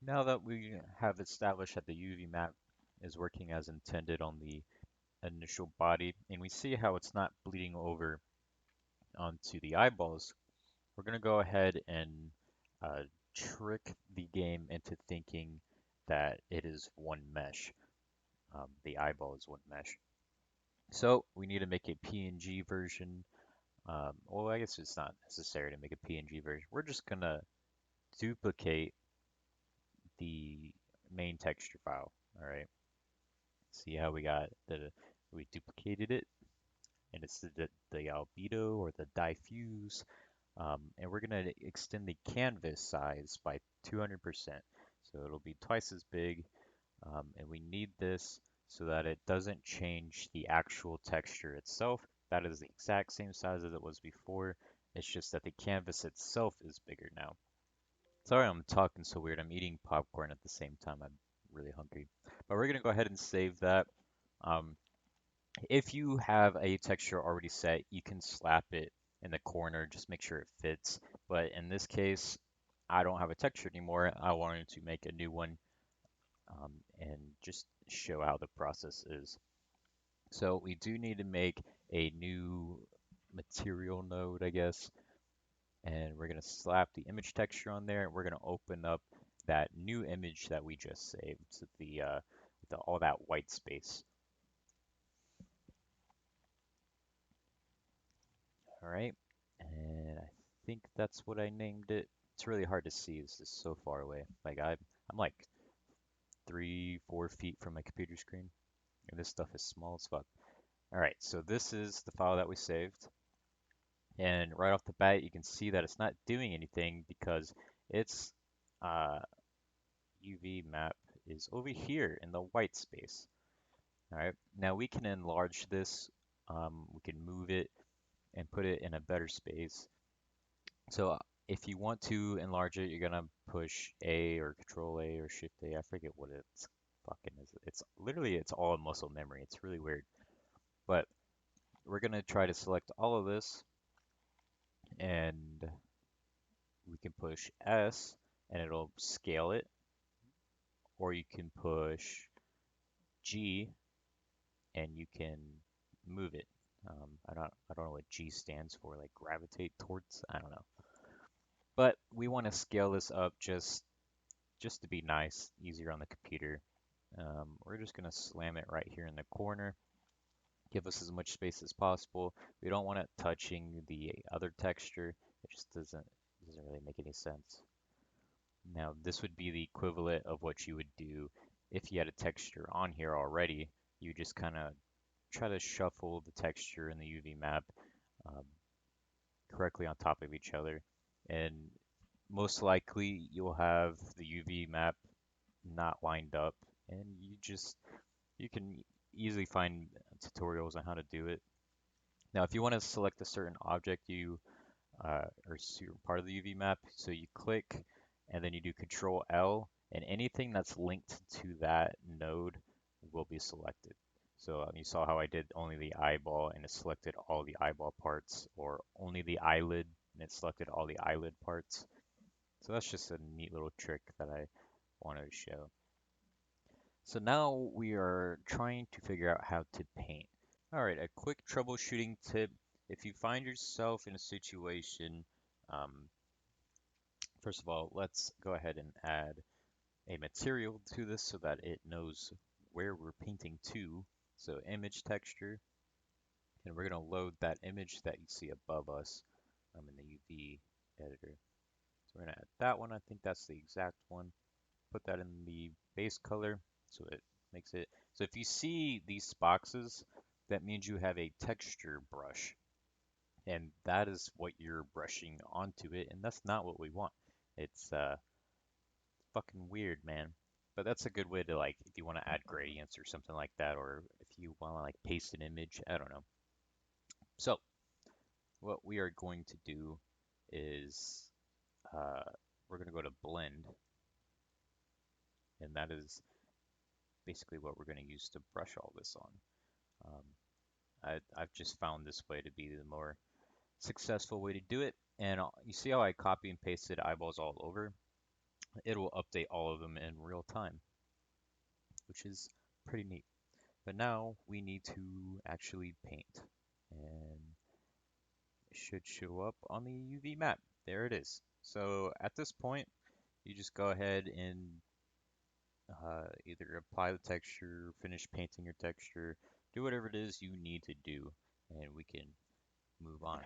Now that we have established that the UV map is working as intended on the initial body, and we see how it's not bleeding over onto the eyeballs, we're going to go ahead and uh, trick the game into thinking that it is one mesh. The eyeball is one mesh. So we need to make a PNG version. Well, I guess it's not necessary to make a PNG version. We're just going to duplicate the main texture file. All right. See how we duplicated it, and it's the albedo or the diffuse. And we're going to extend the canvas size by 200%. So it'll be twice as big. And we need this so that it doesn't change the actual texture itself. That is the exact same size as it was before. It's just that the canvas itself is bigger now. Sorry I'm talking so weird. I'm eating popcorn at the same time. I'm really hungry. But we're going to go ahead and save that. Um, if you have a texture already set, you can slap it in the corner, just make sure it fits. But in this case, I don't have a texture anymore. I wanted to make a new one and just show how the process is. So we do need to make a new material node, I guess, and we're going to slap the image texture on there, and we're going to open up that new image that we just saved, so all that white space. All right, and I think that's what I named it. It's really hard to see. This is so far away. I'm like 3, 4 feet from my computer screen, and this stuff is small as fuck. All right, so this is the file that we saved. And right off the bat, you can see that it's not doing anything because its uh, UV map is over here in the white space. All right, now we can enlarge this. We can move it and put it in a better space. So if you want to enlarge it, you're gonna push A or Control A or Shift A. I forget what it's fucking is. It's literally it's all muscle memory. It's really weird. But we're gonna try to select all of this and we can push S and it'll scale it, or you can push G and you can move it. I don't know what G stands for, like gravitate towards. I don't know. But we want to scale this up just to be nice, easier on the computer. We're just gonna slam it right here in the corner. Give us as much space as possible. We don't want it touching the other texture. It just doesn't really make any sense. Now, this would be the equivalent of what you would do if you had a texture on here already. You just kind of try to shuffle the texture and the UV map um, correctly on top of each other. And most likely you'll have the UV map not lined up, and you can easily find tutorials on how to do it. Now, if you want to select a certain object, or certain part of the UV map. So you click and then you do Control L, and anything that's linked to that node will be selected. So you saw how I did only the eyeball and it selected all the eyeball parts, or only the eyelid and it selected all the eyelid parts. So that's just a neat little trick that I wanted to show. So now we are trying to figure out how to paint. All right, a quick troubleshooting tip. If you find yourself in a situation um, First of all, let's go ahead and add a material to this so that it knows where we're painting to. So image texture, and we're going to load that image that you see above us in the UV editor. So we're going to add that one. I think that's the exact one. Put that in the base color so it makes it. So if you see these boxes, that means you have a texture brush, and that is what you're brushing onto it, and that's not what we want. It's fucking weird, man. But that's a good way to like if you want to add gradients or something like that, or if you want to like paste an image. I don't know. So what we are going to do is uh, we're going to go to blend, and that is basically what we're going to use to brush all this on. Um, I've just found this way to be the more successful way to do it. And you see how I copy and pasted eyeballs all over? it will update all of them in real time, which is pretty neat. But now we need to actually paint, and it should show up on the UV map. There it is. So at this point, you just go ahead and either apply the texture, finish painting your texture, do whatever it is you need to do, and we can move on.